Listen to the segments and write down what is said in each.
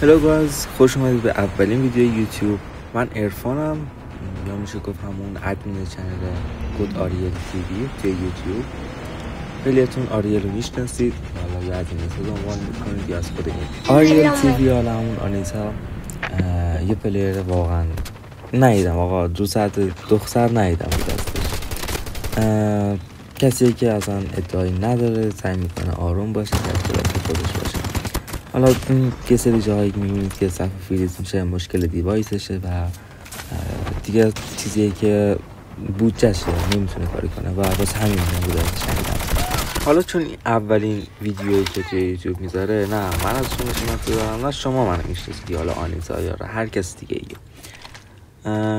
هلو گایز، خوش اومدید به اولین ویدیو یوتیوب. من عرفانم، یا میشه گفت همون ادمین چنل گود آریل تیوی توی یوتیوب. خیلیتون آریل رو میشناسید، حالا یا از این اسم عنوان میکنید یا از خود این آریل تیوی. حالا همون آنیتا یه پلیر واقعا ندیدم آقا، 2 ساعت دختر ندیدم بود دستش. کسی که اصلا ادعایی نداره، سعی میکنه آروم باشه، در خودش باشه. حالا این یه سری جاهایی میبینید که صفحه فریز میشه، مشکل دیوایسشه و دیگه چیزیه که بودجهشه نمیتونه کاری کنه و واسه همین بوده شنیدم. حالا چون این اولین ویدیویی که توی یوتیوب میذاره، نه من از شما شناخته دارم، نه شما منو میشناسید، حالا آنیتا یا هر کس دیگه ایه.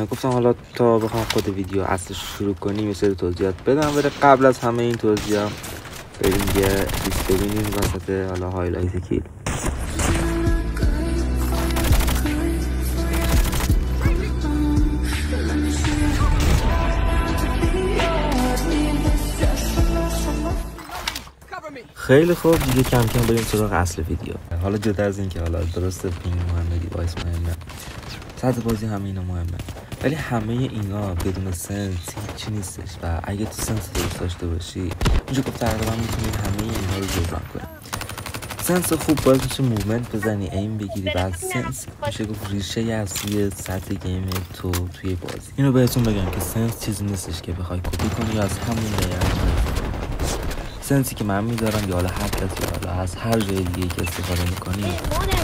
گفتم حالا تا بخوام خود ویدیو اصلش شروع کنیم یه سری توضیحات بدم، ولی قبل از همه این توضیحات بریم یه لیست ببینیم وسط حالا هایلایت کیل. خیلی خوب، دیگه کم کم بریم سراغ اصل ویدیو. حالا جدا از این که حالا درسته پینگ مهمه، دیوایس مهمه، سطح بازی همه اینا مهمه، ولی همه اینا بدون سنس هیچی نیستش و اگه تو سنس درست داشته باشی میشه گفت تقریبا میتونی همه اینا رو جبران کنی. سنس خوب باید میشه موومنت بزنی، ایم بگیری، بعد سنس میشه گفت ریشه اصلی سطح گیم تو توی بازی. اینو بهتون بگم که سنس چیزی نیستش که بخوای کپی کنی یا از همون لییر. سنسی که من میذارم یا حالا هر کسی حالا از هر جای دیگه که استفاده میکنی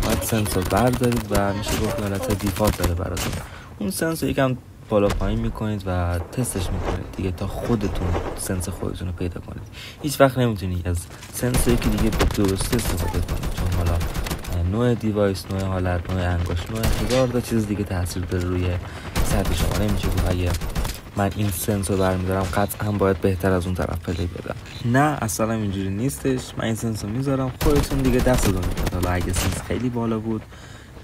باید سنس رو بردارید و میشه گفت حالت دیفالت داره براتون. اون سنس رو یکم بالا پایین میکنید و تستش میکنید دیگه تا خودتون سنس خودتون رو پیدا کنید. هیچ وقت نمیتونید از سنس یکی دیگه به درستی استفاده کنید، چون حالا نوع دیوایس، نوع حالت، نوع انگشت، نوع هزار تا چیز دیگه تاثیر داره روی سطح شما. نمیشه گفت اگه من این سنس رو برمیدارم قطعا باید بهتر از اون طرف پلی بدم. نه اصلا اینجوری نیستش. من این سنس رو میذارم، خودتون دیگه دستتون میاد. حالا اگه سنس خیلی بالا بود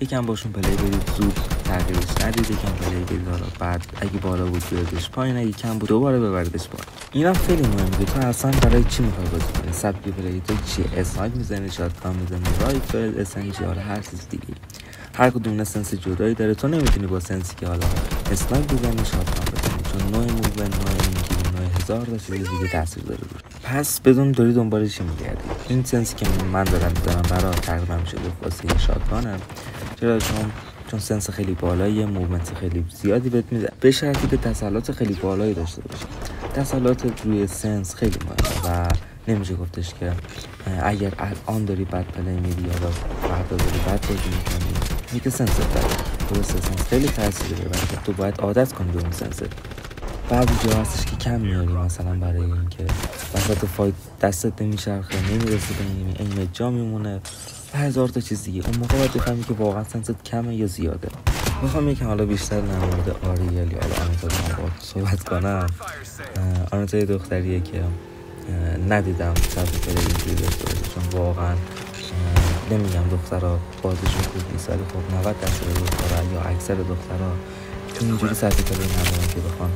یکم باشون پلی بدید، زود تغییرش ندید، یکم پلی بدید، حالا بعد اگه بالا بود بیاردش پایین، اگه کم بود دوباره ببریدش بالا. اینم خیلی مهمه. تو اصلا برای چی میخوای بازی کنی؟ سبک پلی تو چیه؟ اسنایپ میزنی، شاتگان میزنی، رایفل، اسنجی، حالا هر چیز دیگه. هر کدوم سنس جدایی داره. تو نمیتونی با سنسی که حالا اسنایپ بزنی شاتگان بزنی، چون نوع موومنت، نوع اینجوری، نوع هزار تا چیز دیگه تاثیر داره روش. پس بدون داری دنبال چی میگردی. این سنسی که من دارم میذارم برای تقریبا میشه گفت واسه شاتگانم. چرا؟ چون سنس خیلی بالاییه، موومنت خیلی زیادی بهت میده، به شرطی که تسلط خیلی بالایی داشته باشی. تسلط روی سنس خیلی مهمه و نمیشه گفتش که اگر الان داری بد پلی میدی یا فردا داری بد بازی میکنی میگه سنس داره. درسته سنس خیلی تاثیر داره ولی تو باید عادت کنی به اون سنس. بعضی جا هستش که کم میاری، مثلا برای اینکه وسط فایت دستت نمیچرخه، نمیرسه به این جا میمونه، هزار تا چیز دیگه. اون موقع باید بفهمی که واقعا سنست کمه یا زیاده. میخوام یکم حالا بیشتر در مورد آریل یا آنیتا با صحبت کنم. آنیتا یه دختریه که ندیدم سطح پلی اینجوری داشته باشه، چون واقعا نمیگم دخترها بازیشون خوب نیست، ولی خب 90% دخترها یا اکثر دخترها اینجوری سطح پلی ندارن که بخوان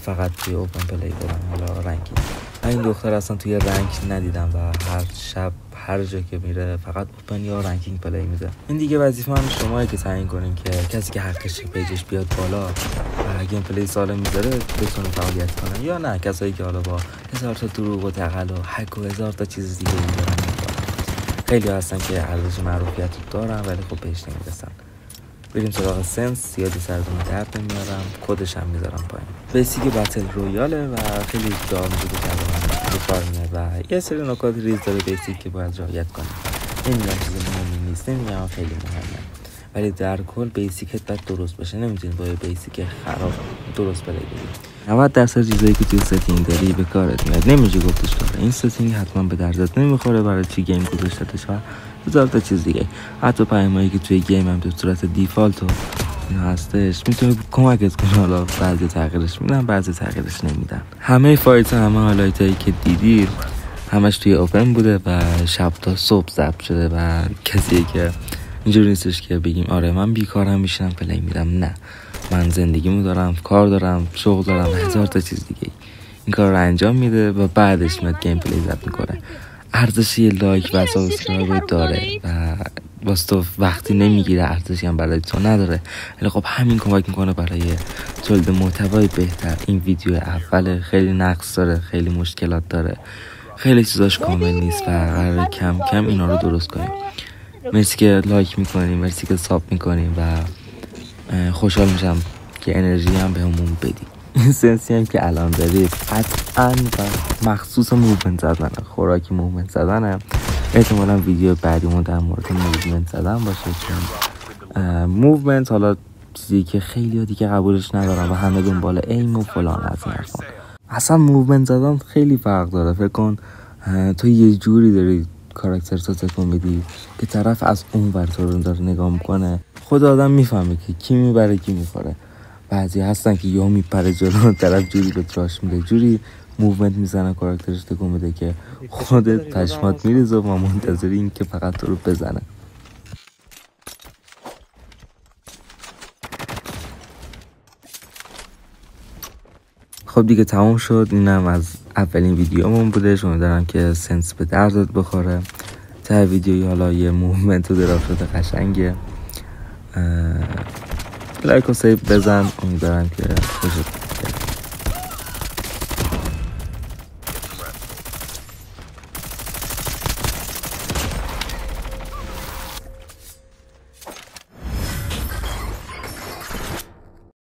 فقط توی اوپن پلی برن حالا رنکینگ. این دختر اصلا توی رنک ندیدم و هر شب هر جا که میره فقط اوپن یا رنکینگ پلی میده. این دیگه وظیفه من شماست که تعیین کنین که کسی که حقش پیجش بیاد بالا و گیم پلی سالم میذاره بتونه فعالیت کنه یا نه کسایی که حالا با هزار تا دروغ و دغل و هک و هزار تا چیز دیگه میذارن. خیلی هستن که ارزش معروفیت رو دارن ولی خب بهش نمیرسن. بریم سراغ سنس. زیادی سرتون درد نمیارم، کدش هم میذارم پایین. بیسیک بتل رویاله و خیلی جا میشه به کار میاد و یه سری نکات ریز داره بیسیک که باید رعایت کنید. نمیگم چیز مهمی نیست، نمیگم خیلی مهمه، ولی در کل بیسیکت باید درست باشه. نمیتونی با یه بیسیک خراب درست پلی بدی. 90% چیزایی که توی ستینگ داری به کارت میاد. نمیشه گفتش داره این ستینگ حتما به دردت نمیخوره، برای چی گیم گذاشتش و هزار تا چیز دیگه. حتی پیامایی که توی گیم هم به صورت دیفالت و اینا هستش میتونه کمکت کنه. حالا بعضی تغییرش میدن، بعضی تغییرش نمیدن. همه فایت همه هایلایتایی که دیدید همش توی اوپن بوده و شب تا صبح ضبط شده و کسی که اینجوری نیستش که بگیم آره من بیکارم میشینم پلی میدم. نه، من زندگیمو دارم، کار دارم، شغل دارم، هزار تا چیز دیگه. این کار رو انجام میده و بعدش میاد گیم پلی ضبط میکنه. ارزش یه لایک و سابسکرایب داره و واسه تو وقتی نمیگیره، ارزشی هم برای تو نداره، ولی خب همین کمک میکنه برای تولید محتوای بهتر. این ویدیو اول خیلی نقص داره، خیلی مشکلات داره، خیلی چیزاش کامل نیست و قراره کم کم اینا رو درست کنیم. مرسی که لایک میکنیم، مرسی که ساب میکنیم و خوشحال میشم که انرژی هم بهمون بدی. این سنسی هم که الان دارید قطعاً و مخصوص موومنت زدنه، خوراکی موومنت زدنه. احتمالاً ویدیو بعدیمون در مورد موومنت زدن باشه، چون موومنت حالا چیزی که خیلی دیگه قبولش ندارن و همه دنبال ایم و فلان از این حرفا. اصلا موومنت زدن خیلی فرق داره. فکر کن تو یه جوری داری کاراکتر تو تکون میدی که طرف از اون ور تو رو داره نگاه میکنه. خود آدم میفهمه که کی میبره کی میخوره. بعضی هستن که یا میپره جلو، طرف جوری به تراش میده، جوری موومنت میزنه کاراکترش تکون میده که خودت پشمات میریزه و منتظری این که فقط تو رو بزنه. خب دیگه تمام شد. اینم از اولین ویدیومون بودش. امیدوارم که سنس به دردت بخوره. تا ویدیوی حالا یه موومنت و دراف شده قشنگه. لایک و سیو بزن. امیدوارم که خوشت